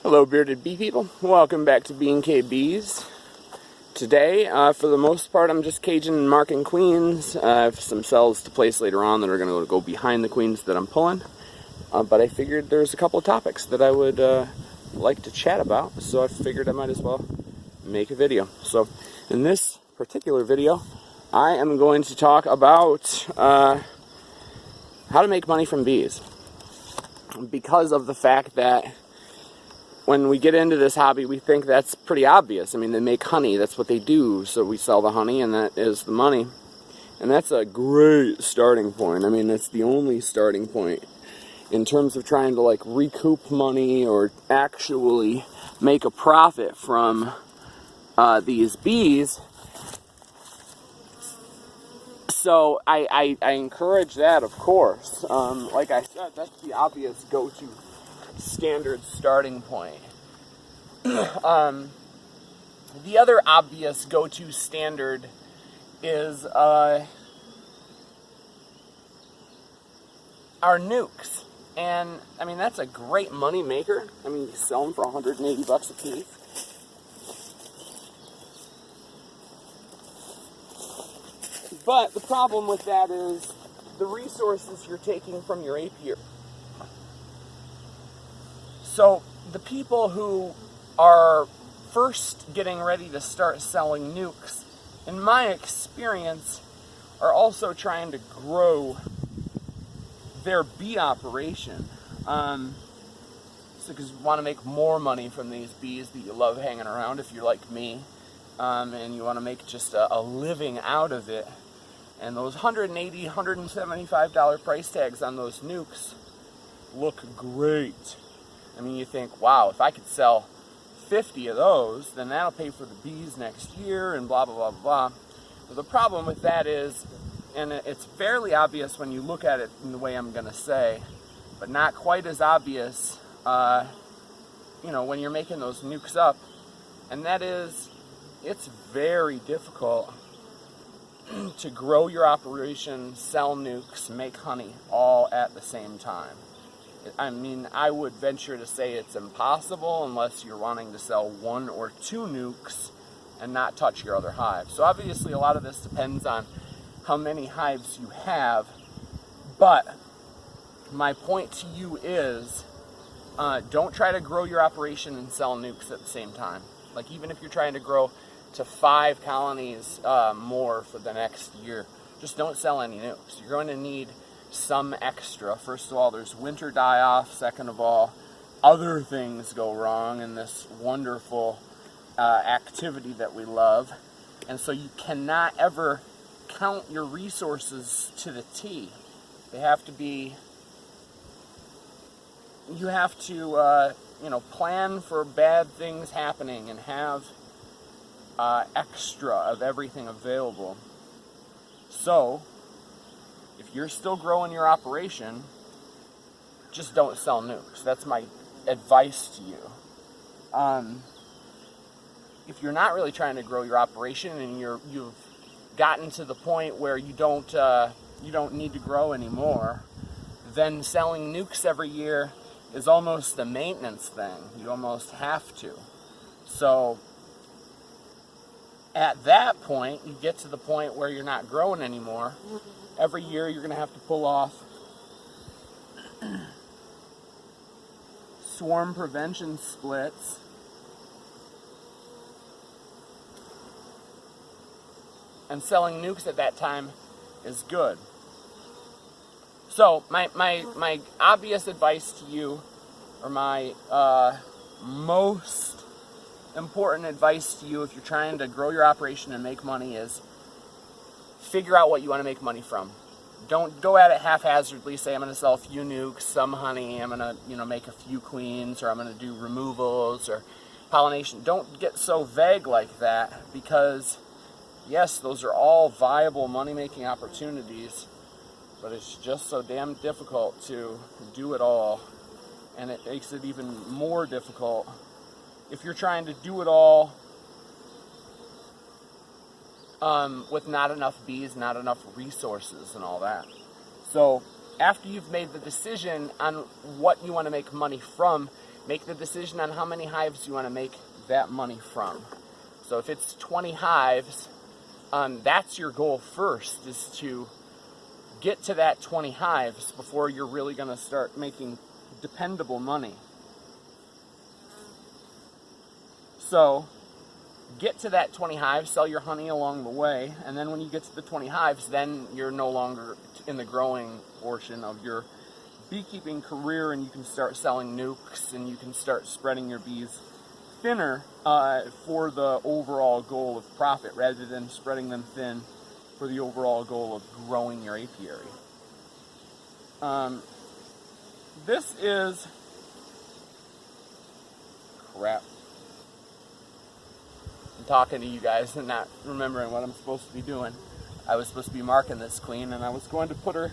Hello bearded bee people, welcome back to B&K Bees. Today, for the most part, I'm just caging and marking queens. I have some cells to place later on that are going to go behind the queens that I'm pulling. But I figured there's a couple of topics that I would like to chat about, so I figured I might as well make a video. So in this particular video, I am going to talk about how to make money from bees. Because of the fact that when we get into this hobby, we think that's pretty obvious. I mean, they make honey, that's what they do, so we sell the honey and that is the money. And that's a great starting point. I mean, it's the only starting point in terms of trying to like recoup money or actually make a profit from these bees. So I encourage that, of course. Like I said, that's the obvious go-to standard starting point. The other obvious go-to standard is our nukes. And I mean, that's a great money maker. I mean, you sell them for 180 bucks a piece. But the problem with that is the resources you're taking from your apiary. So the people who are first getting ready to start selling nukes, in my experience, are also trying to grow their bee operation. So because you want to make more money from these bees that you love hanging around, if you're like me, and you want to make just a living out of it. And those $180, $175 price tags on those nukes look great. I mean, you think, wow, if I could sell 50 of those, then that'll pay for the bees next year and blah, blah, blah, blah. But the problem with that is, and it's fairly obvious when you look at it in the way I'm going to say, but not quite as obvious, when you're making those nukes up. And that is, it's very difficult to grow your operation, sell nukes, make honey all at the same time. I mean, I would venture to say it's impossible unless you're wanting to sell 1 or 2 nukes and not touch your other hives. So obviously a lot of this depends on how many hives you have, but my point to you is don't try to grow your operation and sell nukes at the same time. Like, even if you're trying to grow to 5 colonies more for the next year, just don't sell any nukes. You're going to need some extra. First of all, there's winter die-off. Second of all, other things go wrong in this wonderful activity that we love. And so you cannot ever count your resources to the T. They have to be, you have to, plan for bad things happening and have extra of everything available. So if you're still growing your operation, just don't sell nukes. That's my advice to you. If you're not really trying to grow your operation and you've gotten to the point where you don't need to grow anymore, then selling nukes every year is almost a maintenance thing. You almost have to. So at that point, you get to the point where you're not growing anymore. Every year you're going to have to pull off swarm prevention splits. And selling nukes at that time is good. So my obvious advice to you, or my most important advice to you if you're trying to grow your operation and make money, is figure out what you want to make money from. Don't go at it haphazardly. Say, I'm going to sell a few nukes, some honey, I'm going to make a few queens, or I'm going to do removals or pollination. Don't get so vague like that, because yes, those are all viable money-making opportunities, but it's just so damn difficult to do it all, and it makes it even more difficult if you're trying to do it all with not enough bees, not enough resources and all that. So after you've made the decision on what you want to make money from, make the decision on how many hives you want to make that money from. So if it's 20 hives, that's your goal first, is to get to that 20 hives before you're really going to start making dependable money. So get to that 20 hives, sell your honey along the way, and then when you get to the 20 hives, then you're no longer in the growing portion of your beekeeping career, and you can start selling nukes, and you can start spreading your bees thinner for the overall goal of profit, rather than spreading them thin for the overall goal of growing your apiary. This is crap. I'm talking to you guys and not remembering what I'm supposed to be doing. I was supposed to be marking this queen, and I was going to put her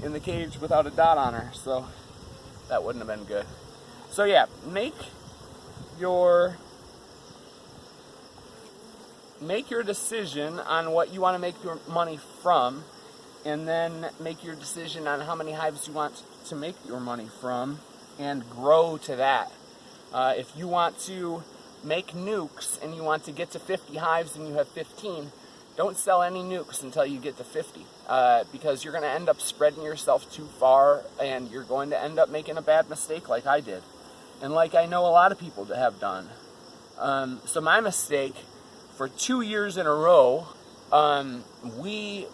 in the cage without a dot on her, so that wouldn't have been good. So yeah, make your decision on what you want to make your money from, and then make your decision on how many hives you want to make your money from, and grow to that. If you want to make nukes and you want to get to 50 hives and you have 15, don't sell any nukes until you get to 50, because you're going to end up spreading yourself too far, and you're going to end up making a bad mistake like I did, and like I know a lot of people that have done. So my mistake, for 2 years in a row, we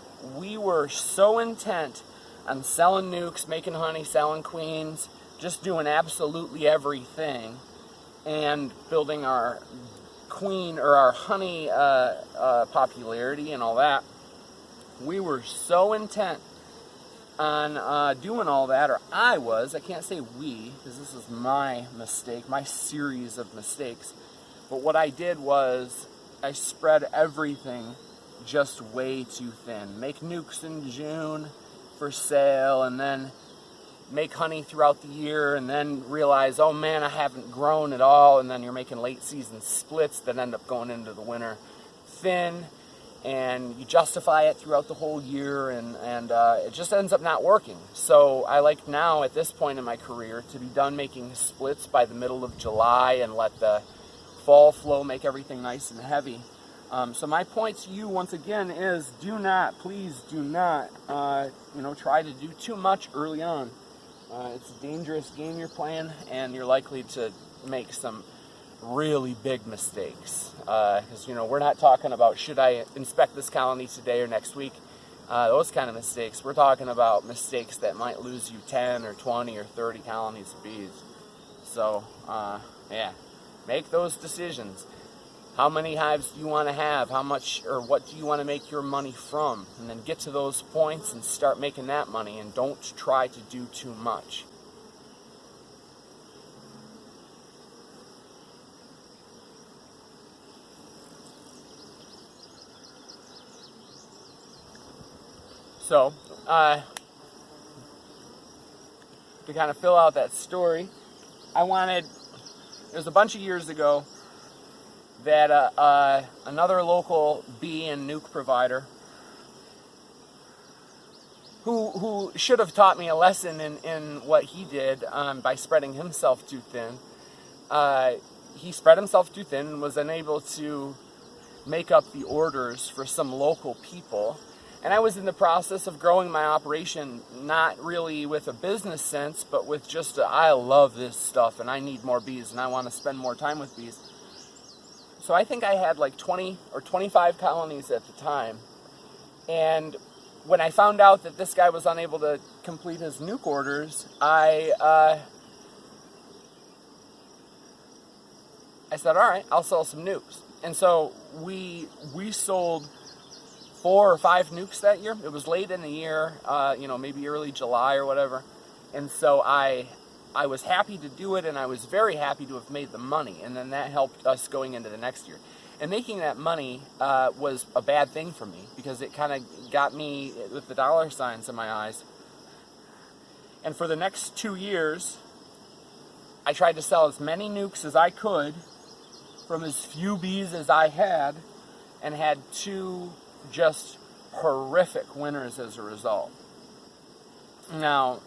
were so intent on selling nukes, making honey, selling queens, just doing absolutely everything, and building our queen or our honey popularity and all that. We were so intent on doing all that, or I can't say we, because this is my mistake, my series of mistakes, but what I did was I spread everything just way too thin. Make nukes in June for sale, and then make honey throughout the year, and then realize, oh man, I haven't grown at all, and then you're making late season splits that end up going into the winter thin, and you justify it throughout the whole year, and it just ends up not working. So I like now, at this point in my career, to be done making splits by the middle of July and let the fall flow make everything nice and heavy. So my point to you, once again, is please do not, try to do too much early on. It's a dangerous game you're playing, and you're likely to make some really big mistakes. Because, we're not talking about, should I inspect this colony today or next week? Those kind of mistakes. We're talking about mistakes that might lose you 10 or 20 or 30 colonies of bees. So, make those decisions. How many hives do you want to have? How much, or what do you want to make your money from? And then get to those points and start making that money, and don't try to do too much. So, to kind of fill out that story, it was a bunch of years ago that another local bee and nuke provider who should have taught me a lesson in what he did by spreading himself too thin. He spread himself too thin and was unable to make up the orders for some local people. And I was in the process of growing my operation, not really with a business sense, but with just I love this stuff and I need more bees and I want to spend more time with bees. So I think I had like 20 or 25 colonies at the time. And when I found out that this guy was unable to complete his nuke orders, I said, all right, I'll sell some nukes. And so we sold 4 or 5 nukes that year. It was late in the year, maybe early July or whatever. And so I was happy to do it, and I was very happy to have made the money. And then that helped us going into the next year. And making that money was a bad thing for me, because it kind of got me with the dollar signs in my eyes. And for the next 2 years, I tried to sell as many nukes as I could from as few bees as I had, and had 2 just horrific winters as a result. Now,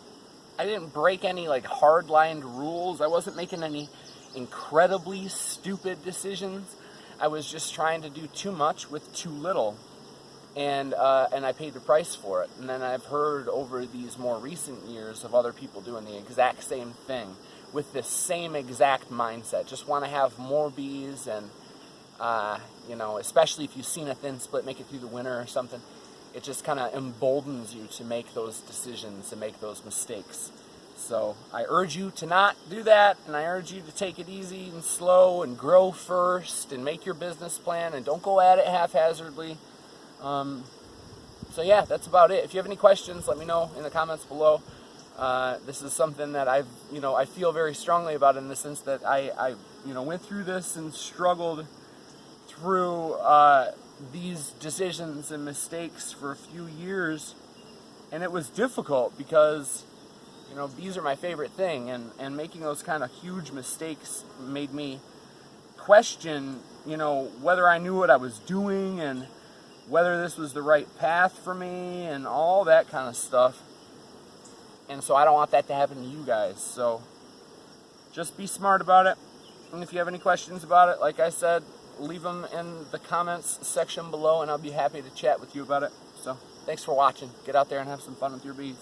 I didn't break any like hard-lined rules. I wasn't making any incredibly stupid decisions. I was just trying to do too much with too little, and I paid the price for it. And then I've heard over these more recent years of other people doing the exact same thing with the same exact mindset. Just want to have more bees, and you know, especially if you've seen a thin split make it through the winter or something, it just kind of emboldens you to make those decisions and make those mistakes. So I urge you to not do that, and I urge you to take it easy and slow and grow first and make your business plan, and don't go at it haphazardly. So yeah, that's about it. If you have any questions, let me know in the comments below. This is something that I feel very strongly about, in the sense that I went through this and struggled through these decisions and mistakes for a few years, and it was difficult because bees are my favorite thing, and making those kind of huge mistakes made me question whether I knew what I was doing and whether this was the right path for me and all that kind of stuff. And so I don't want that to happen to you guys. So just be smart about it. And if you have any questions about it, like I said, leave them in the comments section below, and I'll be happy to chat with you about it. So thanks for watching. Get out there and have some fun with your bees.